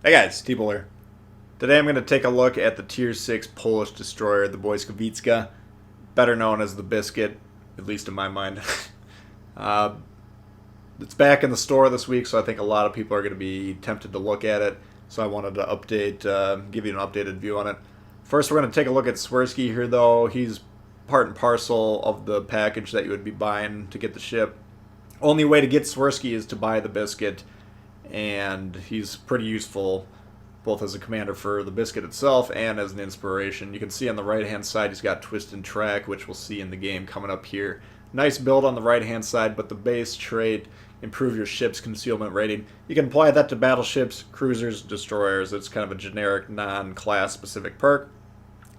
Hey guys, T-Bull here. Today I'm going to take a look at the Tier 6 Polish destroyer, the Blyskawica, better known as the Biscuit, at least in my mind. uh, it's back in the store this week, so I think a lot of people are going to be tempted to look at it. So I wanted to give you an updated view on it. First, we're going to take a look at Swirsky here, though. He's part and parcel of the package that you would be buying to get the ship. Only way to get Swirsky is to buy the Biscuit, and he's pretty useful both as a commander for the Biscuit itself and as an inspiration. You can see on the right hand side he's got twist and track, which we'll see in the game coming up here. Nice build on the right hand side, but the base trait, improve your ship's concealment rating. You can apply that to battleships, cruisers, destroyers. It's kind of a generic non-class specific perk.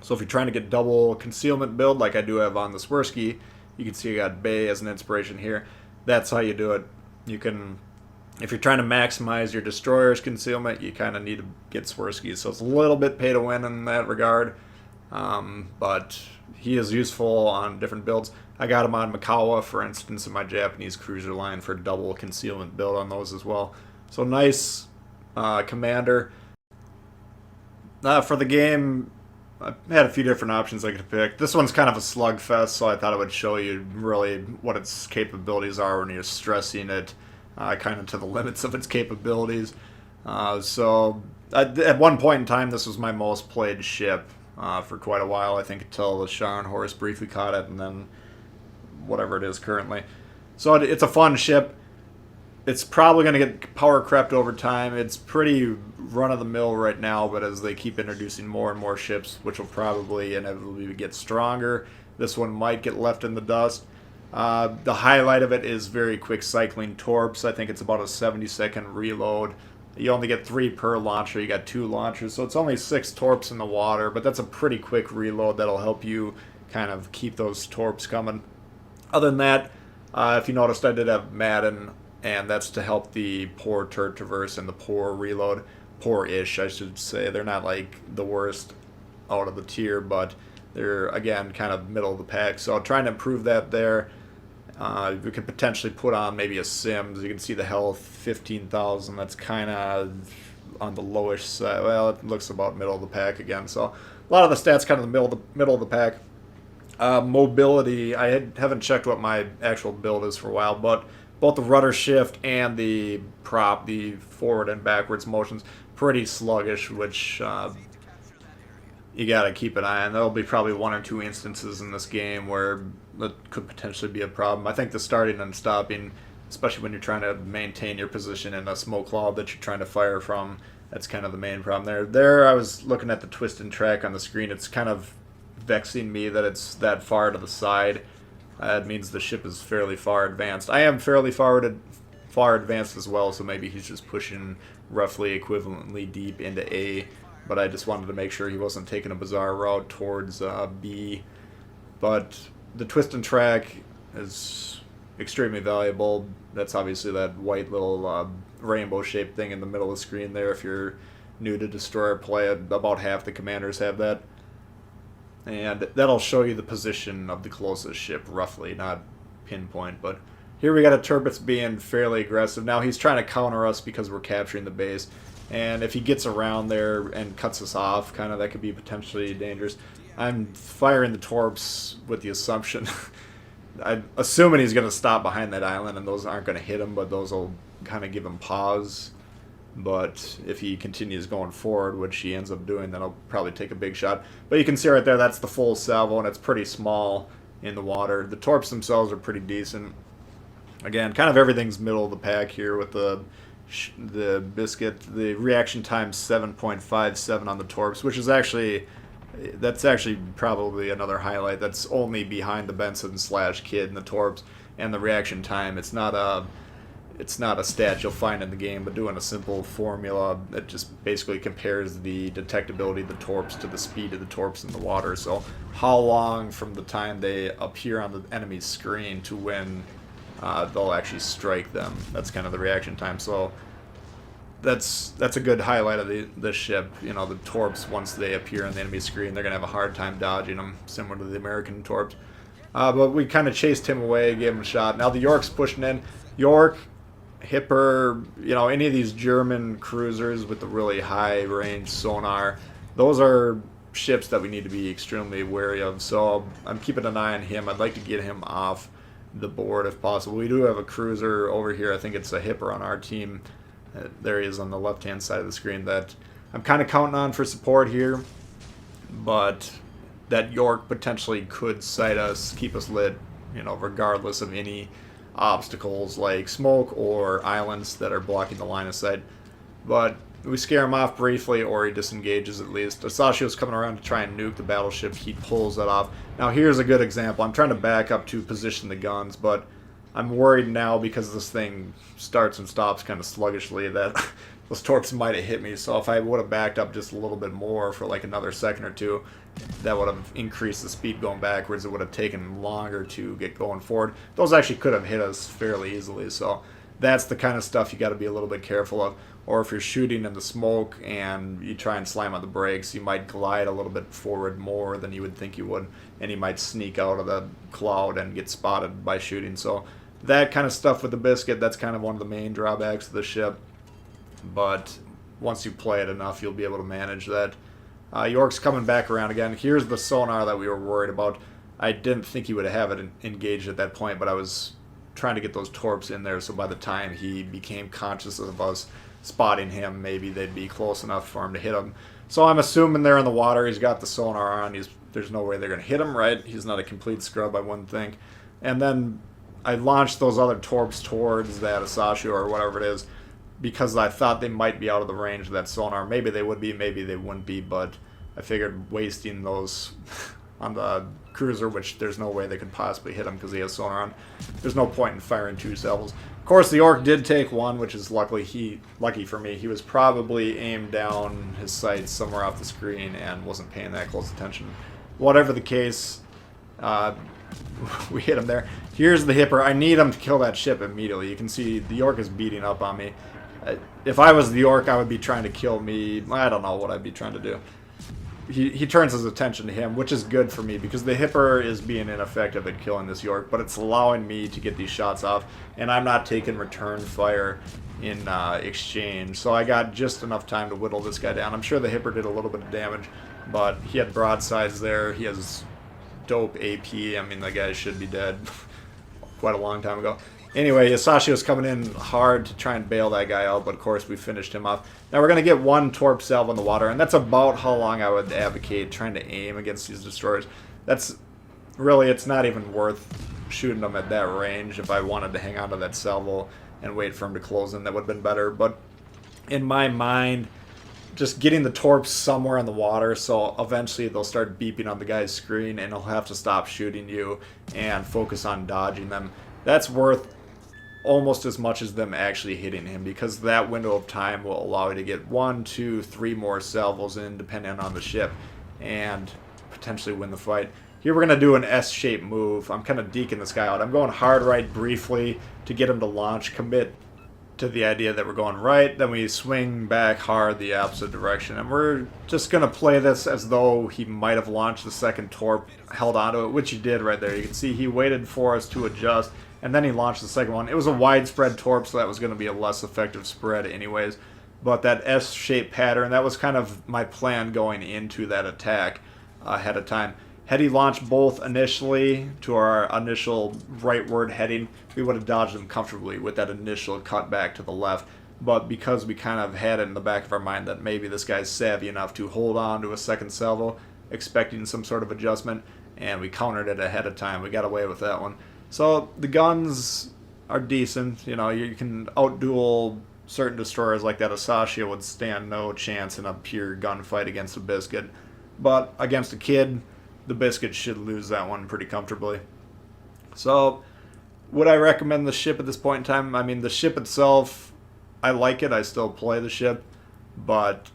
So if you're trying to get double concealment build like I do have on the Swirsky, you can see I got Bay as an inspiration here. That's how you do it. You can, if you're trying to maximize your destroyer's concealment, you kind of need to get Swirsky. So it's a little bit pay to win in that regard, but he is useful on different builds. I got him on Makawa, for instance, in my Japanese cruiser line for double concealment build on those as well. So nice commander. For the game, I had a few different options I could pick. This one's kind of a slugfest, so I thought it would show you really what its capabilities are when you're stressing it kind of to the limits of its capabilities. At one point in time, this was my most played ship for quite a while, I think, until the Scharnhorst briefly caught it, and then whatever it is currently. So it's a fun ship. It's probably going to get power crept over time. It's pretty run-of-the-mill right now, but as they keep introducing more and more ships, which will probably inevitably get stronger, this one might get left in the dust. The highlight of it is very quick cycling torps. I think it's about a 70-second reload. You only get 3 per launcher. You got 2 launchers, so it's only 6 torps in the water, but that's a pretty quick reload that'll help you kind of keep those torps coming. Other than that, if you noticed, I did have Madden, and that's to help the poor turret traverse and the poor reload. Poor-ish, I should say. They're not like the worst out of the tier, but they're, again, kind of middle of the pack. So trying to improve that there. We could potentially put on maybe a Sims. You can see the health, 15,000. That's kind of on the lowish side. Well, it looks about middle of the pack again. So a lot of the stats kind of the middle of the pack. Mobility, I haven't checked what my actual build is for a while, but both the rudder shift and the prop, the forward and backwards motions, pretty sluggish, which you got to keep an eye on. There'll be probably 1 or 2 instances in this game where that could potentially be a problem. I think the starting and stopping, especially when you're trying to maintain your position in a smoke cloud that you're trying to fire from, that's kind of the main problem there. There, I was looking at the twist and track on the screen. It's kind of vexing me that it's that far to the side. It means the ship is fairly far advanced. I am fairly far advanced as well, so maybe he's just pushing roughly equivalently deep into A, but I just wanted to make sure he wasn't taking a bizarre route towards B. But the twist and track is extremely valuable. That's obviously that white little rainbow-shaped thing in the middle of the screen there. If you're new to Destroyer play, about half the commanders have that. And that'll show you the position of the closest ship, roughly, not pinpoint. But here we got a Turbot's being fairly aggressive. Now he's trying to counter us because we're capturing the base. And if he gets around there and cuts us off, kind of, that could be potentially dangerous. I'm firing the torps with the assumption, I'm assuming he's going to stop behind that island, and those aren't going to hit him, but those will kind of give him pause. But if he continues going forward, which he ends up doing, then I'll probably take a big shot. But you can see right there, that's the full salvo, and it's pretty small in the water. The torps themselves are pretty decent. Again, kind of everything's middle of the pack here with the Biscuit. The reaction time 7.57 on the torps, which is actually, that's actually probably another highlight. That's only behind the Benson/Kid and the torps, and the reaction time. It's not a stat you'll find in the game, but doing a simple formula that just basically compares the detectability of the torps to the speed of the torps in the water. So how long from the time they appear on the enemy's screen to when they'll actually strike them. That's kind of the reaction time. So that's a good highlight of this ship. You know, the torps, once they appear on the enemy screen, they're going to have a hard time dodging them, similar to the American torps. But we kind of chased him away, gave him a shot. Now the York's pushing in. York Hipper, any of these German cruisers with the really high range sonar, those are ships that we need to be extremely wary of. So I'm keeping an eye on him. I'd like to get him off the board if possible. We do have a cruiser over here. I think it's a Hipper on our team. There he is on the left-hand side of the screen that I'm kind of counting on for support here. But that York potentially could sight us, keep us lit, regardless of any obstacles like smoke or islands that are blocking the line of sight. But we scare him off briefly, or he disengages at least. Asashio's coming around to try and nuke the battleship. He pulls that off. Now here's a good example. I'm trying to back up to position the guns, but I'm worried now because this thing starts and stops kind of sluggishly that those torps might have hit me. So if I would have backed up just a little bit more for like another second or two, that would have increased the speed going backwards. It would have taken longer to get going forward. Those actually could have hit us fairly easily. So that's the kind of stuff you got to be a little bit careful of. Or if you're shooting in the smoke and you try and slam on the brakes, you might glide a little bit forward more than you would think you would, and you might sneak out of the cloud and get spotted by shooting. So that kind of stuff with the Biscuit, that's kind of one of the main drawbacks of the ship. But once you play it enough, you'll be able to manage that. York's coming back around again. Here's the sonar that we were worried about. I didn't think he would have it engaged at that point, but I was trying to get those torps in there, so by the time he became conscious of us spotting him, maybe they'd be close enough for him to hit him. So I'm assuming they're in the water. He's got the sonar on. There's no way they're going to hit him, right? He's not a complete scrub, I wouldn't think. And then I launched those other torps towards that Asashio or whatever it is because I thought they might be out of the range of that sonar. Maybe they would be, maybe they wouldn't be, but I figured wasting those on the cruiser, which there's no way they could possibly hit him because he has sonar on, there's no point in firing two salvos. Of course, the York did take one, which is lucky for me. He was probably aimed down his sights somewhere off the screen and wasn't paying that close attention. Whatever the case, we hit him there. Here's the Hipper. I need him to kill that ship immediately. You can see the York is beating up on me. If I was the York, I would be trying to kill me. I don't know what I'd be trying to do. He turns his attention to him, which is good for me because the Hipper is being ineffective at killing this York, but it's allowing me to get these shots off, and I'm not taking return fire in exchange. So I got just enough time to whittle this guy down. I'm sure the Hipper did a little bit of damage, but he had broadsides there. He has dope AP. I mean, the guy should be dead quite a long time ago. Anyway, Asashio's coming in hard to try and bail that guy out, but of course we finished him off. Now we're going to get one torp salve in the water, and that's about how long I would advocate trying to aim against these destroyers. That's really, it's not even worth shooting them at that range. If I wanted to hang on to that salvo and wait for him to close in, that would have been better. But in my mind, just getting the torps somewhere in the water, so eventually they'll start beeping on the guy's screen and he'll have to stop shooting you and focus on dodging them. That's worth almost as much as them actually hitting him, because that window of time will allow you to get 1, 2, 3 more salvos in depending on the ship and potentially win the fight. Here we're going to do an S-shaped move. I'm kind of deking this guy out. I'm going hard right briefly to get him to launch, commit to the idea that we're going right, then we swing back hard the opposite direction, and we're just going to play this as though he might have launched the second torp, held onto it, which he did right there. You can see he waited for us to adjust, and then he launched the second one. It was a widespread torp, so that was going to be a less effective spread anyways, but that S-shaped pattern, that was kind of my plan going into that attack ahead of time. Had he launched both initially to our initial rightward heading, we would have dodged them comfortably with that initial cut back to the left. But because we kind of had it in the back of our mind that maybe this guy's savvy enough to hold on to a second salvo, expecting some sort of adjustment, and we countered it ahead of time, we got away with that one. So the guns are decent. You know, you can outduel certain destroyers like that. Asashio would stand no chance in a pure gunfight against a Biscuit. But against a kid, the Biscuit should lose that one pretty comfortably. So, would I recommend the ship at this point in time? I mean, the ship itself, I like it. I still play the ship. But,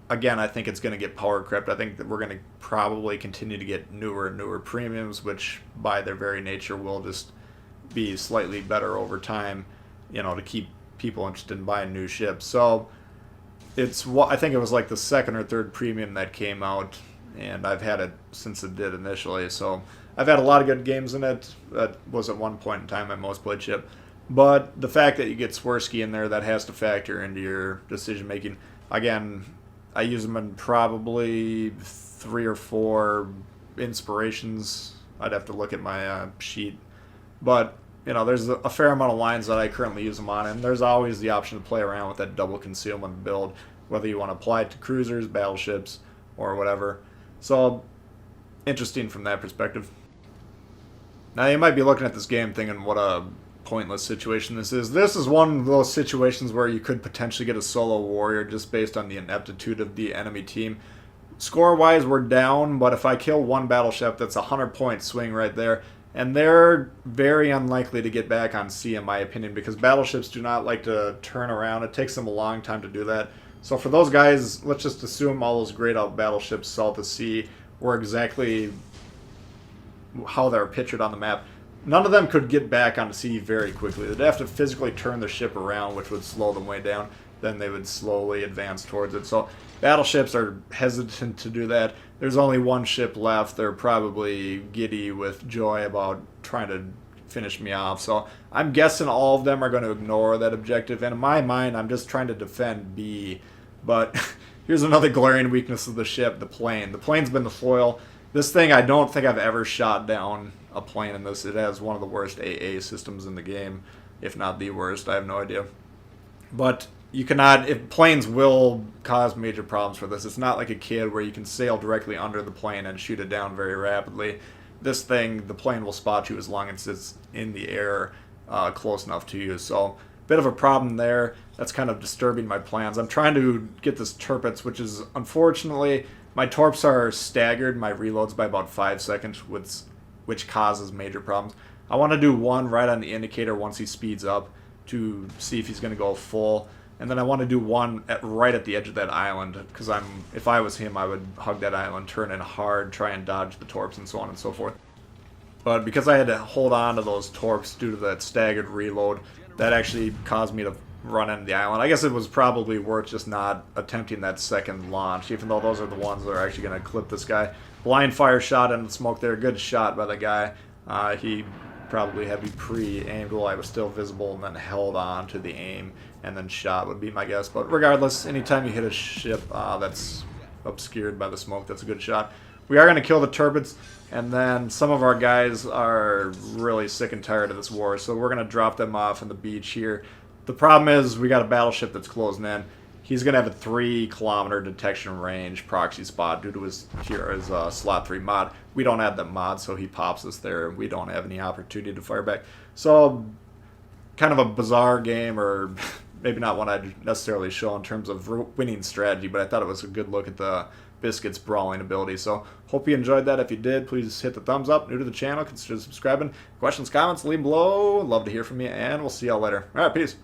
again, I think it's going to get power crept. I think that we're going to probably continue to get newer and newer premiums, which by their very nature will just be slightly better over time, you know, to keep people interested in buying new ships. So, I think it was like the second or third premium that came out, and I've had it since it did initially, so I've had a lot of good games in it. That was at one point in time my most played ship. But the fact that you get Swirsky in there, that has to factor into your decision making. Again, I use them in probably 3 or 4 inspirations. I'd have to look at my sheet. But, you know, there's a fair amount of lines that I currently use them on, and there's always the option to play around with that double concealment build, whether you want to apply it to cruisers, battleships, or whatever. So, interesting from that perspective. Now, you might be looking at this game thinking, what a pointless situation this is. This is one of those situations where you could potentially get a solo warrior just based on the ineptitude of the enemy team. Score-wise, we're down, but if I kill one battleship, that's a 100-point swing right there. And they're very unlikely to get back on sea, in my opinion, because battleships do not like to turn around. It takes them a long time to do that. So for those guys, let's just assume all those grayed out battleships south of sea were exactly how they're pictured on the map. None of them could get back onto sea very quickly. They'd have to physically turn the ship around, which would slow them way down. Then they would slowly advance towards it. So battleships are hesitant to do that. There's only one ship left. They're probably giddy with joy about trying to finish me off. So I'm guessing all of them are going to ignore that objective. And in my mind, I'm just trying to defend B. But here's another glaring weakness of the ship, the plane. The plane's been the foil. This thing, I don't think I've ever shot down a plane in this. It has one of the worst AA systems in the game, if not the worst. I have no idea. But you cannot, if planes will cause major problems for this. It's not like a kid where you can sail directly under the plane and shoot it down very rapidly. This thing, the plane will spot you as long as it's in the air close enough to you. So, bit of a problem there. That's kind of disturbing my plans. I'm trying to get this turpets, which is, unfortunately, my torps are staggered, my reloads by about 5 seconds, which causes major problems. I want to do one right on the indicator once he speeds up to see if he's going to go full. And then I want to do one right at the edge of that island, because if I was him, I would hug that island, turn in hard, try and dodge the torps, and so on and so forth. But because I had to hold on to those torps due to that staggered reload, that actually caused me to run into the island. I guess it was probably worth just not attempting that second launch, even though those are the ones that are actually going to clip this guy. Blind fire shot into the smoke there. Good shot by the guy. He probably had me pre-aimed while I was still visible and then held on to the aim and then shot would be my guess. But regardless, anytime you hit a ship that's obscured by the smoke, that's a good shot. We are going to kill the turpets, and then some of our guys are really sick and tired of this war, so we're going to drop them off on the beach here. The problem is we got a battleship that's closing in. He's going to have a 3-kilometer detection range proxy spot due to his slot 3 mod. We don't have that mod, so he pops us there. We don't have any opportunity to fire back. So, kind of a bizarre game, or maybe not one I'd necessarily show in terms of winning strategy, but I thought it was a good look at the Biscuit's brawling ability. So, hope you enjoyed that. If you did, please hit the thumbs up. New to the channel, consider subscribing. Questions, comments, leave them below. Love to hear from you, and we'll see y'all later. All right, peace.